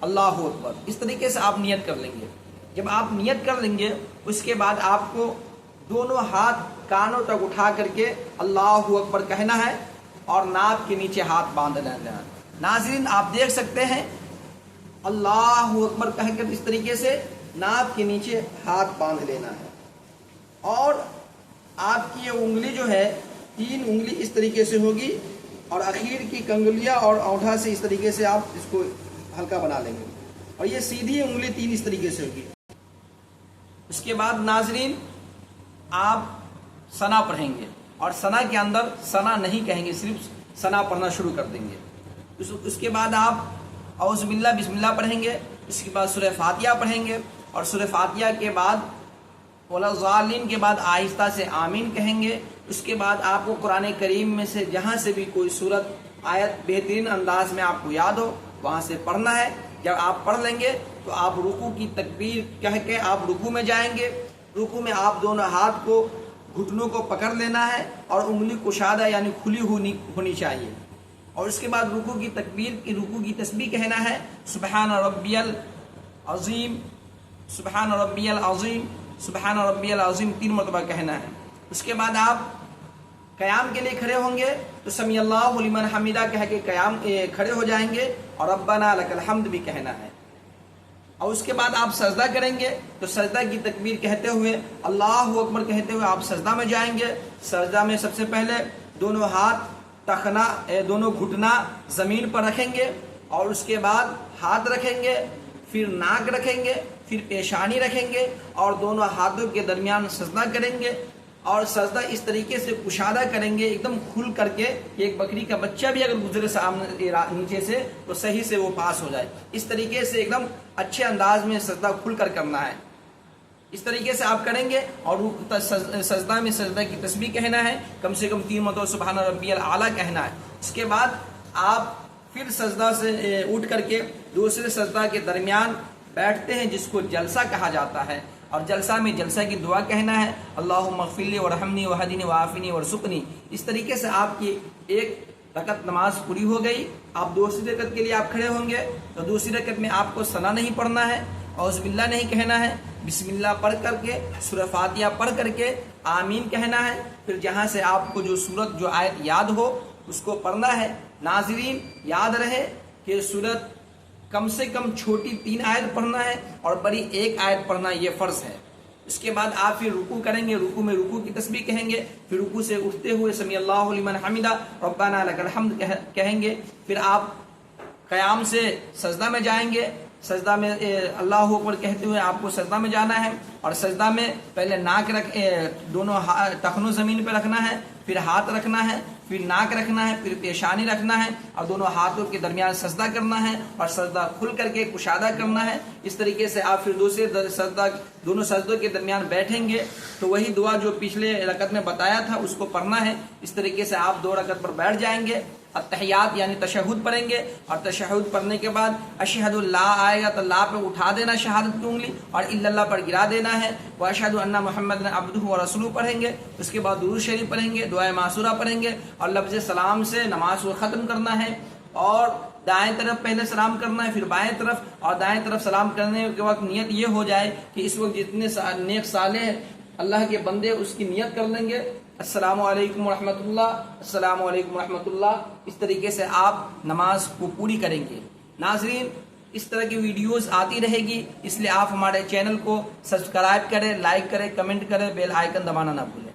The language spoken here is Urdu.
اللہ اکبر، اس طریقے سے آپ نیت کر لیں گے۔ جب آپ نیت کر لیں گے اس کے بعد آپ کو دونوں ہاتھ کانوں تک اٹھا کر کے اللہ اکبر کہنا ہے اور ناک کے نیچے ہاتھ باندھ لینا ہے۔ ناظرین آپ دیکھ سکتے ہیں اللہ اکبر کہہ کر اس طریقے سے ناک کے نیچے ہاتھ باندھ لینا ہے، اور آپ کی یہ انگلی جو ہے 3 انگلی اس طریقے سے ہوگی، اور اخیر کی کنگلیاں اور انگوٹھا سے اس طریقے سے آپ اس کو ہلکا بنا لیں گے، اور یہ سیدھی انگلی 3 اس طریقے سے ہوگی۔ اس کے بعد ناظرین آپ ثنا پڑھیں گے، اور ثنا کے اندر ثنا نہیں کہیں گے، صرف ثنا پڑھنا شروع کر دیں گے۔ اس کے بعد آپ اعوذ باللہ بسم اللہ پڑھیں گے، اس کے بعد سورہ فاتحہ پڑھیں گے، اور سورہ فاتحہ کے بعد ولا الضالین کے بعد آہستہ سے آمین کہیں گے۔ اس کے بعد آپ کو قرآن کریم میں سے جہاں سے بھی کوئی صورت آیت بہترین انداز میں آپ کو یاد ہو وہاں سے پڑھنا ہے۔ جب آپ پڑھ لیں گے تو آپ رکوع کی تکبیر کہہ کے آپ رکوع میں جائیں گے۔ رکوع میں آپ دونوں ہاتھ کو گھٹنوں کو پکڑ لینا ہے اور انگلی کشادہ یعنی کھلی ہونی چاہیے، اور اس کے بعد رکوع کی تکبیر کی رکوع کی تسبیح کہنا ہے سبحان ربی العظیم، سبحان ربی العظیم، سبحان ربی العظیم 3 مرتبہ کہنا ہے۔ اس کے بعد آپ قیام کے لیے کھڑے ہوں گے تو سمی اللہ لمن حمیدہ کہہ کے قیام کھڑے ہو جائیں گے، اور ربنا لک الحمد بھی کہنا ہے۔ اور اس کے بعد آپ سجدہ کریں گے تو سجدہ کی تکبیر کہتے ہوئے اللہ اکبر کہتے ہوئے آپ سجدہ میں جائیں گے۔ سجدہ میں سب سے پہلے دونوں ہاتھ ٹخنا دونوں گھٹنا زمین پر رکھیں گے، اور اس کے بعد ہاتھ رکھیں گے، پھر ناک رکھیں گے، پھر پیشانی رکھیں گے، اور دونوں ہاتھوں کے درمیان سجدہ کریں گے، اور سجدہ اس طریقے سے کشادہ کریں گے ایک دم کھل کر کے کہ ایک بکری کا بچہ بھی اگر گزرے سامنے نیچے سے تو صحیح سے وہ پاس ہو جائے۔ اس طریقے سے ایک دم اچھے انداز میں سجدہ کھل کر کرنا ہے۔ اس طریقے سے آپ کریں گے، اور سجدہ میں سجدہ کی تسبیح کہنا ہے، کم سے کم 3 مرتبہ سبحان ربی الاعلیٰ کہنا ہے۔ اس کے بعد آپ پھر سجدہ سے اٹھ کر کے دوسرے سجدہ کے درمیان بیٹھتے ہیں، جس کو جلسہ کہا جاتا ہے، اور جلسہ میں جلسہ کی دعا کہنا ہے اللہم اغفر لی ورحمنی وہدنی وعافنی ورزقنی۔ اس طریقے سے آپ کی ایک رکعت نماز پوری ہو گئی۔ آپ دوسری رکعت کے لیے آپ کھڑے ہوں گے تو دوسری رکعت میں آپ کو ثنا نہیں پڑھنا ہے، اعوذ باللہ نہیں کہنا ہے، بسم اللہ پڑھ کر کے سورہ فاتحہ پڑھ کر کے آمین کہنا ہے، پھر جہاں سے آپ کو جو سورت جو آیت یاد ہو اس کو پڑھنا ہے۔ ناظرین یاد رہے کہ سورت کم سے کم چھوٹی 3 آیت پڑھنا ہے اور بڑی 1 آیت پڑھنا یہ فرض ہے۔ اس کے بعد آپ پھر رکوع کریں گے، رکوع میں رکوع کی تسبیح کہیں گے، پھر رکوع سے اٹھتے ہوئے سمی اللہ لمن حمیدہ ربنا لک الحمد کہیں گے، پھر آپ قیام سے سجدہ میں جائیں گے۔ سجدہ میں اللہ اکبر کہتے ہوئے آپ کو سجدہ میں جانا ہے، اور سجدہ میں پہلے ناک دونوں ٹخنوں زمین پہ رکھنا ہے، پھر ہاتھ رکھنا ہے، پھر ناک رکھنا ہے، پھر پیشانی رکھنا ہے، اور دونوں ہاتھوں کے درمیان سجدہ کرنا ہے، اور سجدہ کھل کر کے کشادہ کرنا ہے۔ اس طریقے سے آپ پھر دونوں سجدوں کے درمیان بیٹھیں گے تو وہی دعا جو پچھلے رکعت میں بتایا تھا اس کو پڑھنا ہے۔ اس طریقے سے آپ 2 رکعت پر بیٹھ جائیں گے، التحیات یعنی تشہد پڑھیں گے، اور تشہد پڑھنے کے بعد اشہد اللہ آئے گا تو لا پہ اٹھا دینا شہادت کی انگلی، اور الا اللہ پر گرا دینا ہے، واشہد ان محمد عبدہ ورسولہ پڑھیں گے۔ اس کے بعد درود شریف پڑھیں گے، دعائے معصورہ پڑھیں گے، اور لفظ سلام سے نماز کو ختم کرنا ہے، اور دائیں طرف پہلے سلام کرنا ہے، پھر بائیں طرف، اور دائیں طرف سلام کرنے کے وقت نیت یہ ہو جائے کہ اس وقت جتنے نیک صالح اللہ کے بندے اس کی نیت کر لیں گے السلام علیکم ورحمۃ اللہ، السلام علیکم ورحمۃ اللہ۔ اس طریقے سے آپ نماز کو پوری کریں گے۔ ناظرین اس طرح کی ویڈیوز آتی رہے گی، اس لیے آپ ہمارے چینل کو سبسکرائب کریں، لائک کریں، کمنٹ کریں، بیل آئیکن دبانا نہ بھولیں۔